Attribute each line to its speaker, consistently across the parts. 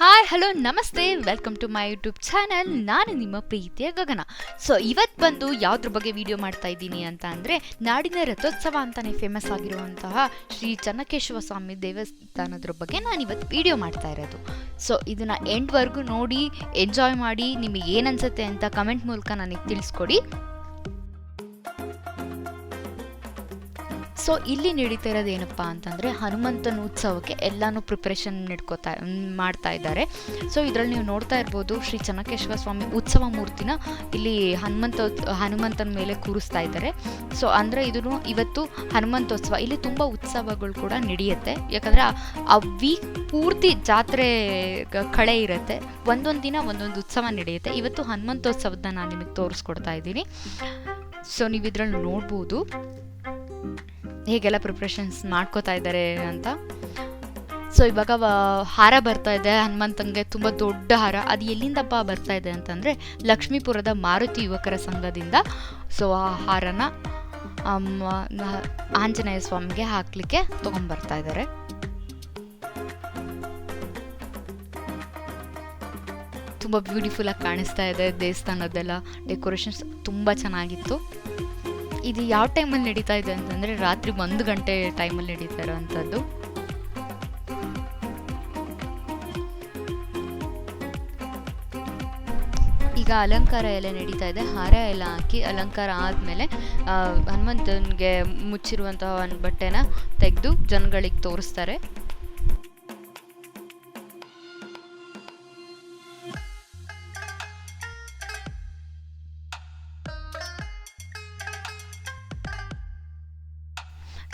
Speaker 1: Hi hello ನಮಸ್ತೆ, welcome to my YouTube channel. ನಾನು ನಿಮ್ಮ ಪ್ರೀತಿಯ ಗಗನ. ಸೊ ಇವತ್ತು ಬಂದು ಯಾವುದ್ರ ಬಗ್ಗೆ ವಿಡಿಯೋ ಮಾಡ್ತಾ ಇದ್ದೀನಿ ಅಂತ ಅಂದರೆ, ನಾಡಿನ ರಥೋತ್ಸವ ಅಂತಲೇ ಫೇಮಸ್ ಆಗಿರುವಂತಹ ಶ್ರೀ ಚೆನ್ನಕೇಶವ ಸ್ವಾಮಿ ದೇವಸ್ಥಾನದ್ರ ಬಗ್ಗೆ ನಾನು ಇವತ್ತು ವಿಡಿಯೋ ಮಾಡ್ತಾ ಇರೋದು. ಸೊ ಇದನ್ನು ಎಂಡ್ವರೆಗೂ ನೋಡಿ ಎಂಜಾಯ್ ಮಾಡಿ. ನಿಮಗೆ ಏನನ್ಸುತ್ತೆ ಅಂತ ಕಮೆಂಟ್ ಮೂಲಕ ನನಗೆ ತಿಳಿಸ್ಕೊಡಿ. ಸೊ ಇಲ್ಲಿ ನಡೀತಾ ಇರೋದು ಏನಪ್ಪ ಅಂತಂದರೆ, ಹನುಮಂತನ ಉತ್ಸವಕ್ಕೆ ಎಲ್ಲನೂ ಪ್ರಿಪ್ರೇಷನ್ ಮಾಡ್ತಾ ಇದ್ದಾರೆ. ಸೊ ಇದರಲ್ಲಿ ನೀವು ನೋಡ್ತಾ ಇರ್ಬೋದು, ಶ್ರೀ ಚೆನ್ನಕೇಶವ ಸ್ವಾಮಿ ಉತ್ಸವ ಮೂರ್ತಿನ ಇಲ್ಲಿ ಹನುಮಂತನ ಮೇಲೆ ಕೂರಿಸ್ತಾ ಇದ್ದಾರೆ. ಸೊ ಅಂದರೆ ಇವತ್ತು ಹನುಮಂತೋತ್ಸವ. ಇಲ್ಲಿ ತುಂಬ ಉತ್ಸವಗಳು ಕೂಡ ನಡೆಯುತ್ತೆ. ಯಾಕಂದರೆ ಆ ವೀಕ್ ಪೂರ್ತಿ ಜಾತ್ರೆ ಕಳೆ ಇರುತ್ತೆ. ಒಂದೊಂದು ದಿನ ಒಂದೊಂದು ಉತ್ಸವ ನಡೆಯುತ್ತೆ. ಇವತ್ತು ಹನುಮಂತೋತ್ಸವದ ನಾನು ನಿಮಗೆ ತೋರಿಸ್ಕೊಡ್ತಾ ಇದ್ದೀನಿ. ಸೊ ನೀವು ಇದರಲ್ಲಿ ನೋಡ್ಬೋದು ಹೇಗೆಲ್ಲ ಪ್ರಿಪ್ರೇಷನ್ಸ್ ಮಾಡ್ಕೋತಾ ಇದ್ದಾರೆ ಅಂತ. ಸೊ ಇವಾಗ ಹಾರ ಬರ್ತಾ ಇದೆ ಹನುಮಂತಂಗೆ, ತುಂಬ ದೊಡ್ಡ ಹಾರ. ಅದು ಎಲ್ಲಿಂದಪ್ಪ ಬರ್ತಾ ಇದೆ ಅಂತಂದರೆ, ಲಕ್ಷ್ಮೀಪುರದ ಮಾರುತಿ ಯುವಕರ ಸಂಘದಿಂದ. ಸೊ ಆ ಹಾರನ ಆಂಜನೇಯ ಸ್ವಾಮಿಗೆ ಹಾಕ್ಲಿಕ್ಕೆ ತೊಗೊಂಡ್ಬರ್ತಾ ಇದ್ದಾರೆ. ತುಂಬ ಬ್ಯೂಟಿಫುಲ್ಲಾಗಿ ಕಾಣಿಸ್ತಾ ಇದೆ. ದೇವಸ್ಥಾನದೆಲ್ಲ ಡೆಕೋರೇಷನ್ಸ್ ತುಂಬ ಚೆನ್ನಾಗಿತ್ತು. ಇದು ಯಾವ ಟೈಮಲ್ಲಿ ನಡೀತಾ ಇದೆ ಅಂತಂದರೆ, ರಾತ್ರಿ 1 ಗಂಟೆ ಟೈಮಲ್ಲಿ ನಡೀತಾ ಇರೋವಂಥದ್ದು. ಈಗ ಅಲಂಕಾರ ಎಲ್ಲ ನಡೀತಾ ಇದೆ. ಹಾರ ಎಲ್ಲ ಹಾಕಿ ಅಲಂಕಾರ ಆದಮೇಲೆ ಹನುಮಂತನಿಗೆ ಮುಚ್ಚಿರುವಂತಹ ಒಂದು ಬಟ್ಟೆನ ತೆಗೆದು ಜನಗಳಿಗೆ ತೋರಿಸ್ತಾರೆ.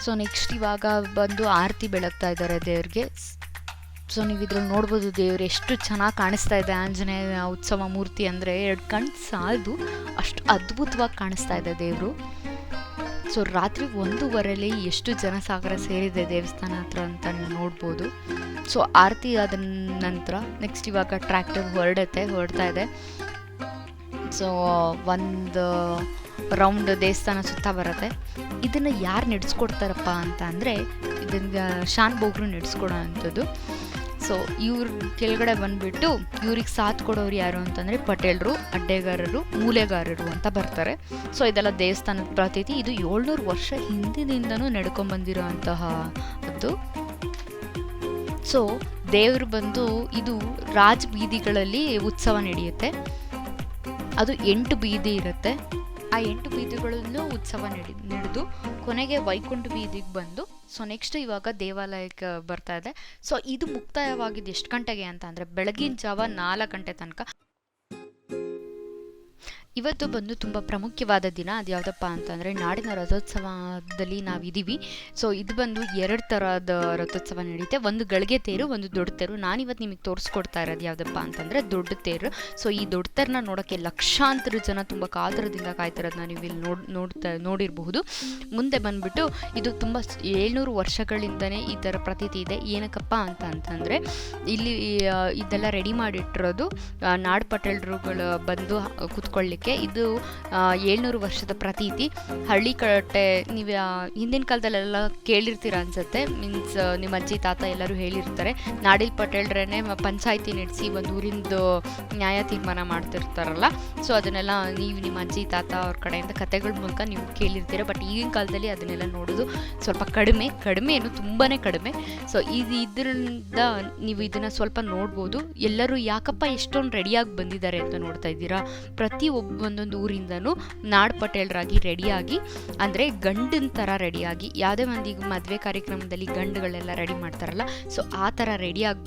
Speaker 1: ಸೊ ನೆಕ್ಸ್ಟ್ ಇವಾಗ ಬಂದು ಆರತಿ ಬೆಳಗ್ತಾ ಇದ್ದಾರೆ ದೇವ್ರಿಗೆ. ಸೊ ನೀವು ಇದ್ರಲ್ಲಿ ನೋಡ್ಬೋದು ದೇವ್ರು ಎಷ್ಟು ಚೆನ್ನಾಗಿ ಕಾಣಿಸ್ತಾ ಇದೆ. ಆಂಜನೇಯ ಉತ್ಸವ ಮೂರ್ತಿ ಅಂದರೆ 2 ಕಣ್ಣು ಸಾಲದು, ಅಷ್ಟು ಅದ್ಭುತವಾಗಿ ಕಾಣಿಸ್ತಾ ಇದೆ ದೇವರು. ಸೊ ರಾತ್ರಿ 1:15 ಎಷ್ಟು ಜನಸಾಗರ ಸೇರಿದೆ ದೇವಸ್ಥಾನ ಹತ್ರ ಅಂತ ನೀವು ನೋಡ್ಬೋದು. ಸೊ ಆರತಿ ಆದ ನಂತರ ನೆಕ್ಸ್ಟ್ ಇವಾಗ ಟ್ರ್ಯಾಕ್ಟರ್ ಹೊರಡ್ತಾ ಇದೆ. ಸೊ ಒಂದು ರೌಂಡ್ ದೇವಸ್ಥಾನ ಸುತ್ತ ಬರುತ್ತೆ. ಇದನ್ನು ಯಾರು ನಡೆಸ್ಕೊಡ್ತಾರಪ್ಪ ಅಂತ ಅಂದರೆ, ಇದನ್ನು ಶಾನ್ ಬೋಗ್ರು ನಡೆಸ್ಕೊಡೋ ಅಂಥದ್ದು. ಸೊ ಇವ್ರ ಕೆಳಗಡೆ ಬಂದುಬಿಟ್ಟು ಇವ್ರಿಗೆ ಸಾಥ್ ಕೊಡೋರು ಯಾರು ಅಂತಂದರೆ, ಪಟೇಲರು, ಅಡ್ಡೆಗಾರರು, ಮೂಲೆಗಾರರು ಅಂತ ಬರ್ತಾರೆ. ಸೊ ಇದೆಲ್ಲ ದೇವಸ್ಥಾನದ ಪ್ರತೀತಿ. ಇದು 700 ವರ್ಷ ಹಿಂದಿನಿಂದನೂ ನಡ್ಕೊಂಡ್ಬಂದಿರೋ ಅಂಥದ್ದು. ಸೊ ದೇವರು ಬಂದು ಇದು ರಾಜ ಬೀದಿಗಳಲ್ಲಿ ಉತ್ಸವ ನಡೆಯುತ್ತೆ. ಅದು 8 ಬೀದಿ ಇರುತ್ತೆ. ಆ 8 ಬೀದಿಗಳಲ್ಲೂ ಉತ್ಸವ ನಡೆದು ಕೊನೆಗೆ ವೈಕುಂಠ ಬೀದಿಗೆ ಬಂದು, ಸೊ ನೆಕ್ಸ್ಟ್ ಇವಾಗ ದೇವಾಲಯಕ್ಕೆ ಬರ್ತಾ ಇದೆ. ಸೊ ಇದು ಮುಕ್ತಾಯವಾಗಿದ್ದು ಎಷ್ಟು ಗಂಟೆಗೆ ಅಂತ ಅಂದರೆ, ಬೆಳಗಿನ ಜಾವ 4 ಗಂಟೆ ತನಕ. ಇವತ್ತು ಬಂದು ತುಂಬ ಪ್ರಾಮುಖ್ಯವಾದ ದಿನ. ಅದು ಯಾವುದಪ್ಪ ಅಂತಂದರೆ, ನಾಡಿನ ರಥೋತ್ಸವದಲ್ಲಿ ನಾವಿದ್ದೀವಿ. ಸೊ ಇದು ಬಂದು 2 ಥರದ ರಥೋತ್ಸವ ನಡೆಯುತ್ತೆ. ಒಂದು ಗಳಿಗೆ ತೇರು, ಒಂದು ದೊಡ್ಡ ತೇರು. ನಾನಿವತ್ತು ನಿಮಗೆ ತೋರಿಸ್ಕೊಡ್ತಾ ಇರೋದು ಯಾವುದಪ್ಪ ಅಂತಂದರೆ ದೊಡ್ಡ ತೇರು. ಸೊ ಈ ದೊಡ್ಡ ತೇರನ್ನ ನೋಡೋಕ್ಕೆ ಲಕ್ಷಾಂತರ ಜನ ತುಂಬ ಕಾತರದಿಂದ ಕಾಯ್ತಿರೋದನ್ನ ನೀವು ಇಲ್ಲಿ ನೋಡಿರಬಹುದು. ಮುಂದೆ ಬಂದುಬಿಟ್ಟು ಇದು ತುಂಬ 700 ವರ್ಷಗಳಿಂದನೇ ಈ ಥರ ಪ್ರತೀತಿ ಇದೆ. ಏನಕ್ಕಪ್ಪ ಅಂತಂದರೆ, ಇಲ್ಲಿ ಇದೆಲ್ಲ ರೆಡಿ ಮಾಡಿಟ್ಟಿರೋದು ನಾಡು ಪಟೇಲರುಗಳು ಬಂದು ಕೂತ್ಕೊಳ್ಳಿಕ್ಕೆ. ಇದು 700 ವರ್ಷದ ಪ್ರತೀತಿ. ಹಳ್ಳಿ ಕಟ್ಟೆ ನೀವು ಹಿಂದಿನ ಕಾಲದಲ್ಲೆಲ್ಲ ಕೇಳಿರ್ತೀರ ಅನ್ಸುತ್ತೆ. ಮೀನ್ಸ್ ನಿಮ್ಮ ಅಜ್ಜಿ ತಾತ ಎಲ್ಲರೂ ಹೇಳಿರ್ತಾರೆ, ನಾಡಿಲ್ ಪಟೇಲ್ರೇ ಪಂಚಾಯಿತಿ ನಡೆಸಿ ಒಂದು ಊರಿಂದು ನ್ಯಾಯ ತೀರ್ಮಾನ ಮಾಡ್ತಿರ್ತಾರಲ್ಲ. ಸೊ ಅದನ್ನೆಲ್ಲ ನೀವು ನಿಮ್ಮ ಅಜ್ಜಿ ತಾತ ಅವ್ರ ಕಡೆಯಿಂದ ಕತೆಗಳ ಮೂಲಕ ನೀವು ಕೇಳಿರ್ತೀರ. ಬಟ್ ಈಗಿನ ಕಾಲದಲ್ಲಿ ಅದನ್ನೆಲ್ಲ ನೋಡೋದು ಸ್ವಲ್ಪ ಕಡಿಮೆ ಏನು ತುಂಬಾ ಕಡಿಮೆ. ಸೊ ಇದರಿಂದ ನೀವು ಇದನ್ನು ಸ್ವಲ್ಪ ನೋಡ್ಬೋದು. ಎಲ್ಲರೂ ಯಾಕಪ್ಪ ಎಷ್ಟೊಂದು ರೆಡಿಯಾಗಿ ಬಂದಿದ್ದಾರೆ ಅಂತ ನೋಡ್ತಾ ಇದ್ದೀರಾ. ಒಂದೊಂದು ಊರಿಂದನೂ ನಾಡು ಪಟೇಲರಾಗಿ ರೆಡಿಯಾಗಿ, ಅಂದರೆ ಗಂಡಿನ ಥರ ರೆಡಿಯಾಗಿ, ಯಾವುದೇ ಮಂದಿ ಮದುವೆ ಕಾರ್ಯಕ್ರಮದಲ್ಲಿ ಗಂಡುಗಳೆಲ್ಲ ರೆಡಿ ಮಾಡ್ತಾರಲ್ಲ, ಸೊ ಆ ಥರ ರೆಡಿಯಾಗಿ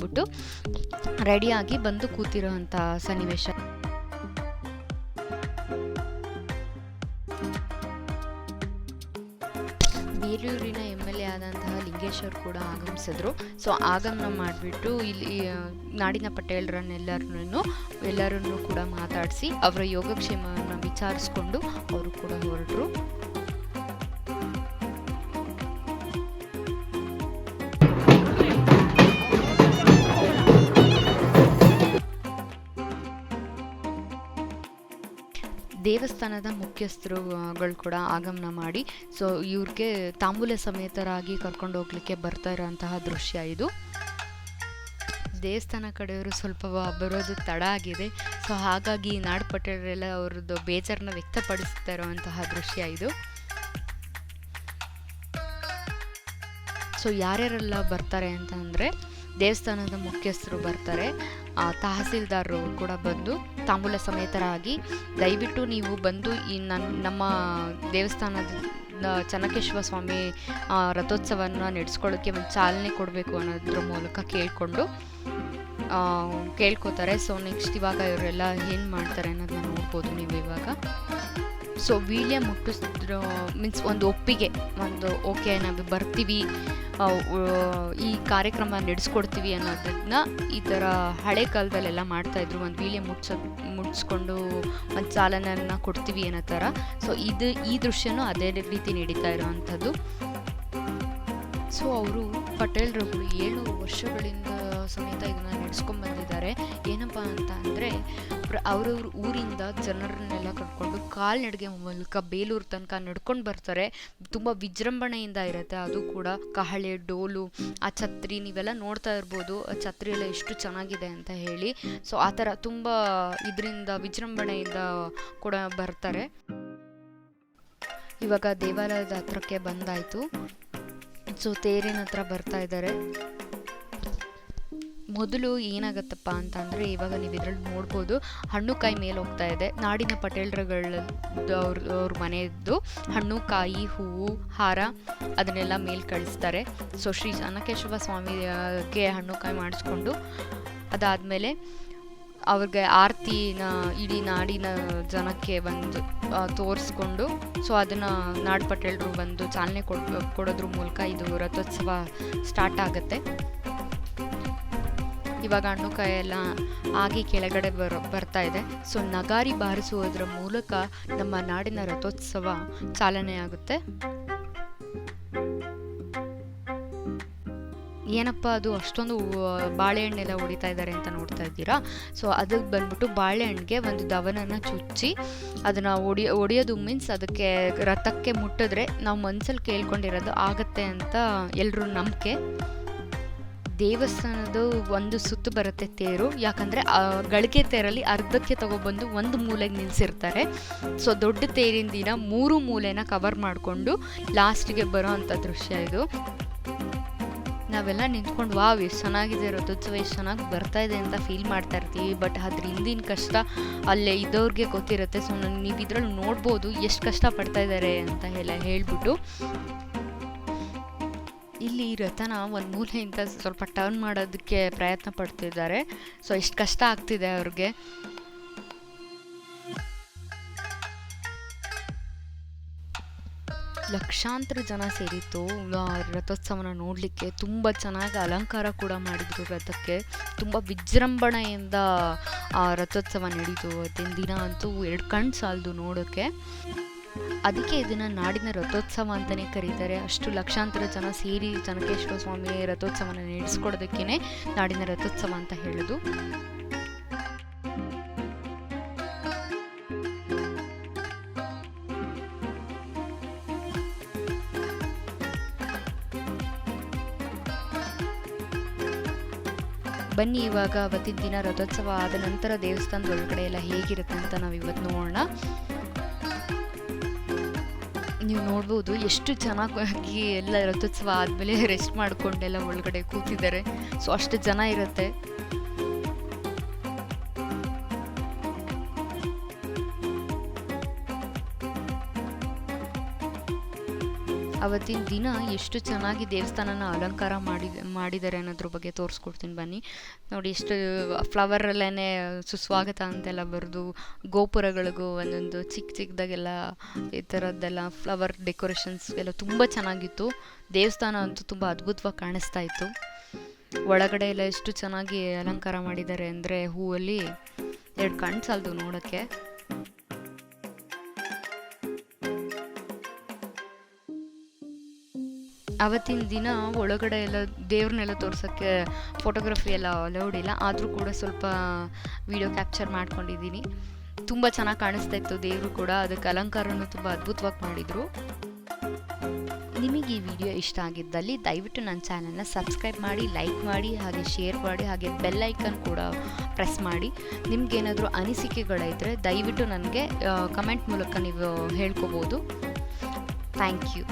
Speaker 1: ಬಂದು ಕೂತಿರೋವಂಥ ಸನ್ನಿವೇಶ. ಬೇಲೂರಿನ MLA ಆದಂತಹ ಲಿಂಗೇಶ್ವರ್ ಕೂಡ ಆಗಮಿಸಿದ್ರು. ಸೊ ಆಗಮನ ಮಾಡಿಬಿಟ್ಟು ಇಲ್ಲಿ ನಾಡಿನ ಪಟೇಲರನ್ನೆಲ್ಲರನ್ನು ಕೂಡ ಮಾತಾಡಿಸಿ ಅವರ ಯೋಗಕ್ಷೇಮವನ್ನು ವಿಚಾರಿಸ್ಕೊಂಡು ಅವರು ಕೂಡ ಹೊರಟರು. ದೇವಸ್ಥಾನದ ಮುಖ್ಯಸ್ಥರುಗಳು ಕೂಡ ಆಗಮನ ಮಾಡಿ, ಸೊ ಇವ್ರಿಗೆ ತಾಂಬೂಲ ಸಮೇತರಾಗಿ ಕರ್ಕೊಂಡು ಹೋಗ್ಲಿಕ್ಕೆ ಬರ್ತಾ ಇರೋಂತಹ ದೃಶ್ಯ ಇದು. ದೇವಸ್ಥಾನ ಕಡೆಯವರು ಸ್ವಲ್ಪ ಬರೋದು ತಡ ಆಗಿದೆ. ಸೊ ಹಾಗಾಗಿ ನಾಡು ಪಟೇಲರೆಲ್ಲ ಅವ್ರದ್ದು ಬೇಜಾರನ್ನ ವ್ಯಕ್ತಪಡಿಸ್ತಾ ಇರುವಂತಹ ದೃಶ್ಯ ಇದು. ಸೊ ಯಾರ್ಯಾರೆಲ್ಲ ಬರ್ತಾರೆ ಅಂತ ಅಂದರೆ ದೇವಸ್ಥಾನದ ಮುಖ್ಯಸ್ಥರು ಬರ್ತಾರೆ, ತಹಸೀಲ್ದಾರರು ಕೂಡ ಬಂದು ತಾಂಬೂಲ ಸಮೇತರಾಗಿ ದಯವಿಟ್ಟು ನೀವು ಬಂದು ಈ ನಮ್ಮ ದೇವಸ್ಥಾನದ ಚೆನ್ನಕೇಶವ ಸ್ವಾಮಿ ರಥೋತ್ಸವನ ನಡೆಸ್ಕೊಳ್ಳೋಕ್ಕೆ ಒಂದು ಚಾಲನೆ ಕೊಡಬೇಕು ಅನ್ನೋದ್ರ ಮೂಲಕ ಕೇಳ್ಕೊತಾರೆ. ಸೊ ನೆಕ್ಸ್ಟ್ ಇವಾಗ ಇವರೆಲ್ಲ ಏನು ಮಾಡ್ತಾರೆ ಅನ್ನೋದನ್ನ ನೋಡ್ಬೋದು ನೀವು ಇವಾಗ. ಸೊ ವೀಳ್ಯ ಮುಟ್ಟಿಸಿದ್ರು ಮೀನ್ಸ್ ಒಂದು ಒಪ್ಪಿಗೆ, ಒಂದು ಓಕೆ ನಾವು ಬರ್ತೀವಿ, ಈ ಕಾರ್ಯಕ್ರಮ ನಡೆಸ್ಕೊಡ್ತೀವಿ ಅನ್ನೋದನ್ನ ಈ ಥರ ಹಳೆ ಕಾಲದಲ್ಲೆಲ್ಲ ಮಾಡ್ತಾಯಿದ್ರು. ಒಂದು ವೀಳ್ಯ ಮುಟ್ಟಿಸ್ಕೊಂಡು ಒಂದು ಚಾಲನೆಯನ್ನು ಕೊಡ್ತೀವಿ ಅನ್ನೋ ಥರ. ಸೊ ಈ ದೃಶ್ಯನೂ ಅದೇ ರೀತಿ ನಡೀತಾ ಇರೋವಂಥದ್ದು. ಸೊ ಅವರು ಪಟೇಲ್ರವರು 7 ವರ್ಷಗಳಿಂದ ಸಮೇತ ಇದನ್ನು ನಡೆಸ್ಕೊಂಡು ಬಂದಿದ್ದಾರೆ. ಏನಪ್ಪ ಅಂತ ಅಂದರೆ ಅವ್ರವ್ರ ಊರಿಂದ ಜನರನ್ನೆಲ್ಲ ಕರ್ಕೊಂಡು ಕಾಲ್ನಡಿಗೆ ಮೂಲಕ ಬೇಲೂರು ತನಕ ನಡ್ಕೊಂಡು ಬರ್ತಾರೆ. ತುಂಬ ವಿಜೃಂಭಣೆಯಿಂದ ಇರುತ್ತೆ. ಅದು ಕೂಡ ಕಹಳೆ, ಡೋಲು, ಆ ಛತ್ರಿ ನೀವೆಲ್ಲ ನೋಡ್ತಾ ಇರ್ಬೋದು, ಆ ಛತ್ರಿ ಎಲ್ಲ ಎಷ್ಟು ಚೆನ್ನಾಗಿದೆ ಅಂತ ಹೇಳಿ. ಸೊ ಆ ಥರ ತುಂಬ ಇದರಿಂದ ವಿಜೃಂಭಣೆಯಿಂದ ಕೂಡ ಬರ್ತಾರೆ. ಇವಾಗ ದೇವಾಲಯದ ಹತ್ರಕ್ಕೆ ಬಂದಾಯಿತು. ಸೊ ತೇರಿನ ಹತ್ರ ಬರ್ತಾ ಇದ್ದಾರೆ. ಮೊದಲು ಏನಾಗತ್ತಪ್ಪ ಅಂತಂದರೆ ಇವಾಗ ನೀವು ಇದರಲ್ಲಿ ನೋಡ್ಬೋದು, ಹಣ್ಣು ಕಾಯಿ ಮೇಲೆ ಹೋಗ್ತಾ ಇದೆ. ನಾಡಿನ ಪಟೇಲ್ರಗಳದ್ದು ಅವ್ರ ಮನೆಯದ್ದು ಹಣ್ಣು ಕಾಯಿ, ಹೂವು, ಹಾರ ಅದನ್ನೆಲ್ಲ ಮೇಲೆ ಕಳಿಸ್ತಾರೆ. ಸೊ ಶ್ರೀ ಚೆನ್ನಕೇಶವ ಸ್ವಾಮಿಗೆ ಹಣ್ಣು ಕಾಯಿ ಮಾಡಿಸ್ಕೊಂಡು ಅದಾದಮೇಲೆ ಅವ್ರಿಗೆ ಆರತಿನ ಇಡೀ ನಾಡಿನ ಜನಕ್ಕೆ ಬಂದು ತೋರಿಸ್ಕೊಂಡು, ಸೊ ಅದನ್ನು ನಾಡು ಪಟೇಲರು ಬಂದು ಚಾಲನೆ ಕೊಡೋದ್ರ ಮೂಲಕ ಇದು ರಥೋತ್ಸವ ಸ್ಟಾರ್ಟ್ ಆಗುತ್ತೆ. ಇವಾಗ ಹಣ್ಣು ಕಾಯೆಲ್ಲ ಆಗಿ ಕೆಳಗಡೆ ಬರ್ತಾ ಇದೆ. ಸೊ ನಗಾರಿ ಬಾರಿಸುವುದರ ಮೂಲಕ ನಮ್ಮ ನಾಡಿನ ರಥೋತ್ಸವ ಚಾಲನೆ ಆಗುತ್ತೆ. ಏನಪ್ಪ ಅದು ಅಷ್ಟೊಂದು ಬಾಳೆಹಣ್ಣೆಲ್ಲ ಹೊಡಿತಾ ಇದ್ದಾರೆ ಅಂತ ನೋಡ್ತಾ ಇದ್ದೀರಾ. ಸೊ ಅದಕ್ಕೆ ಬಂದ್ಬಿಟ್ಟು ಬಾಳೆಹಣ್ಣಿಗೆ ಒಂದು ದವನನ ಚುಚ್ಚಿ ಅದನ್ನು ಒಡೆಯೋದು ಮೀನ್ಸ್ ಅದಕ್ಕೆ ರಥಕ್ಕೆ ಮುಟ್ಟಿದ್ರೆ ನಾವು ಮನ್ಸಲ್ಲಿ ಕೇಳ್ಕೊಂಡಿರೋದು ಆಗತ್ತೆ ಅಂತ ಎಲ್ಲರೂ ನಂಬಿಕೆ. ದೇವಸ್ಥಾನದ ಒಂದು ಸುತ್ತು ಬರುತ್ತೆ ತೇರು, ಯಾಕಂದರೆ ಗಳಿಗೆ ತೇರಲ್ಲಿ ಅರ್ಧಕ್ಕೆ ತಗೊಬಂದು ಒಂದು ಮೂಲೆಗೆ ನಿಲ್ಲಿಸಿರ್ತಾರೆ. ಸೊ ದೊಡ್ಡ ತೇರಿನ ದಿನ 3 ಮೂಲೆನ ಕವರ್ ಮಾಡಿಕೊಂಡು ಲಾಸ್ಟಿಗೆ ಬರೋ ಅಂಥ ದೃಶ್ಯ ಇದು. ನಾವೆಲ್ಲ ನಿಂತ್ಕೊಂಡು ವಾವ್ ಎಷ್ಟು ಚೆನ್ನಾಗಿದೆ ರಥೋತ್ಸವ, ಎಷ್ಟು ಚೆನ್ನಾಗಿ ಬರ್ತಾ ಇದೆ ಅಂತ ಫೀಲ್ ಮಾಡ್ತಾ ಇರ್ತೀವಿ. ಬಟ್ ಅದ್ರ ಹಿಂದಿನ ಕಷ್ಟ ಅಲ್ಲೇ ಇದ್ದವ್ರಿಗೆ ಗೊತ್ತಿರುತ್ತೆ. ಸೊ ನೀವು ಇದ್ರಲ್ಲಿ ನೋಡ್ಬೋದು ಎಷ್ಟು ಕಷ್ಟ ಪಡ್ತಾ ಇದ್ದಾರೆ ಅಂತ ಹೇಳ್ಬಿಟ್ಟು. ಇಲ್ಲಿ ರಥನ ಒಂದು ಮೂಲೆಯಿಂದ ಸ್ವಲ್ಪ ಟರ್ನ್ ಮಾಡೋದಕ್ಕೆ ಪ್ರಯತ್ನ ಪಡ್ತಿದ್ದಾರೆ. ಸೊ ಎಷ್ಟು ಕಷ್ಟ ಆಗ್ತಿದೆ ಅವ್ರಿಗೆ. ಲಕ್ಷಾಂತರ ಜನ ಸೇರಿತ್ತು ರಥೋತ್ಸವನ ನೋಡಲಿಕ್ಕೆ. ತುಂಬ ಚೆನ್ನಾಗಿ ಅಲಂಕಾರ ಕೂಡ ಮಾಡಿದರು ರಥಕ್ಕೆ. ತುಂಬ ವಿಜೃಂಭಣೆಯಿಂದ ರಥೋತ್ಸವ ನಡೀತು. ಅವತ್ತಿನ ದಿನ ಅಂತೂ 2 ಕಣ್ಣು ಸಾಲದು ನೋಡೋಕ್ಕೆ. ಅದಕ್ಕೆ ಇದನ್ನು ನಾಡಿನ ರಥೋತ್ಸವ ಅಂತಲೇ ಕರೀತಾರೆ. ಅಷ್ಟು ಲಕ್ಷಾಂತರ ಜನ ಸೇರಿ ಚೆನ್ನಕೇಶವ ಸ್ವಾಮಿ ರಥೋತ್ಸವನ ನಡೆಸ್ಕೊಡೋದಕ್ಕೇ ನಾಡಿನ ರಥೋತ್ಸವ ಅಂತ ಹೇಳೋದು. ಬನ್ನಿ ಇವಾಗ ಅವತ್ತಿನ ದಿನ ರಥೋತ್ಸವ ಆದ ನಂತರ ದೇವಸ್ಥಾನದ ಒಳಗಡೆ ಎಲ್ಲ ಹೇಗಿರುತ್ತೆ ಅಂತ ನಾವು ಇವತ್ತು ನೋಡೋಣ. ನೀವು ನೋಡ್ಬೋದು ಎಷ್ಟು ಚೆನ್ನಾಗಿ ಎಲ್ಲ ರಥೋತ್ಸವ ಆದಮೇಲೆ ರೆಸ್ಟ್ ಮಾಡಿಕೊಂಡೆಲ್ಲ ಒಳಗಡೆ ಕೂತಿದ್ದಾರೆ. ಸೊ ಅಷ್ಟು ಜನ ಇರುತ್ತೆ. ಅವತ್ತಿನ ದಿನ ಎಷ್ಟು ಚೆನ್ನಾಗಿ ದೇವಸ್ಥಾನನ ಅಲಂಕಾರ ಮಾಡಿದ್ದಾರೆ ಅನ್ನೋದ್ರ ಬಗ್ಗೆ ತೋರಿಸ್ಕೊಡ್ತೀನಿ ಬನ್ನಿ. ನೋಡಿ ಎಷ್ಟು ಫ್ಲವರಲ್ಲೇ ಸುಸ್ವಾಗತ ಅಂತೆಲ್ಲ ಬರೆದು ಗೋಪುರಗಳಿಗೂ ಒಂದೊಂದು ಚಿಕ್ಕದಾಗೆಲ್ಲ ಈ ಥರದ್ದೆಲ್ಲ ಫ್ಲವರ್ ಡೆಕೋರೇಷನ್ಸ್ ಎಲ್ಲ ತುಂಬ ಚೆನ್ನಾಗಿತ್ತು. ದೇವಸ್ಥಾನ ಅಂತೂ ತುಂಬ ಅದ್ಭುತವಾಗಿ ಕಾಣಿಸ್ತಾ ಇತ್ತು. ಒಳಗಡೆ ಎಲ್ಲ ಎಷ್ಟು ಚೆನ್ನಾಗಿ ಅಲಂಕಾರ ಮಾಡಿದ್ದಾರೆ ಅಂದರೆ ಹೂವಲ್ಲಿ 2 ಕಣ್ಣು ಸಾಲದು ನೋಡೋಕ್ಕೆ. ಅವತ್ತಿನ ದಿನ ಒಳಗಡೆ ಎಲ್ಲ ದೇವ್ರನ್ನೆಲ್ಲ ತೋರ್ಸೋಕ್ಕೆ ಫೋಟೋಗ್ರಫಿ ಎಲ್ಲ ಅಲೌಡ್ ಇಲ್ಲ. ಆದರೂ ಕೂಡ ಸ್ವಲ್ಪ ವಿಡಿಯೋ ಕ್ಯಾಪ್ಚರ್ ಮಾಡ್ಕೊಂಡಿದ್ದೀನಿ. ತುಂಬ ಚೆನ್ನಾಗಿ ಕಾಣಿಸ್ತಾ ಇತ್ತು ದೇವರು ಕೂಡ. ಅದಕ್ಕೆ ಅಲಂಕಾರನೂ ತುಂಬ ಅದ್ಭುತವಾಗಿ ಮಾಡಿದರು. ನಿಮಗೆ ಈ ವಿಡಿಯೋ ಇಷ್ಟ ಆಗಿದ್ದಲ್ಲಿ ದಯವಿಟ್ಟು ನನ್ನ ಚಾನಲ್ನ ಸಬ್ಸ್ಕ್ರೈಬ್ ಮಾಡಿ, ಲೈಕ್ ಮಾಡಿ, ಹಾಗೆ ಶೇರ್ ಮಾಡಿ, ಹಾಗೆ ಬೆಲ್ ಐಕನ್ ಕೂಡ ಪ್ರೆಸ್ ಮಾಡಿ. ನಿಮ್ಗೇನಾದರೂ ಅನಿಸಿಕೆಗಳಿದ್ದರೆ ದಯವಿಟ್ಟು ನನಗೆ ಕಮೆಂಟ್ ಮೂಲಕ ನೀವು ಹೇಳ್ಕೋಬೋದು. Thank you.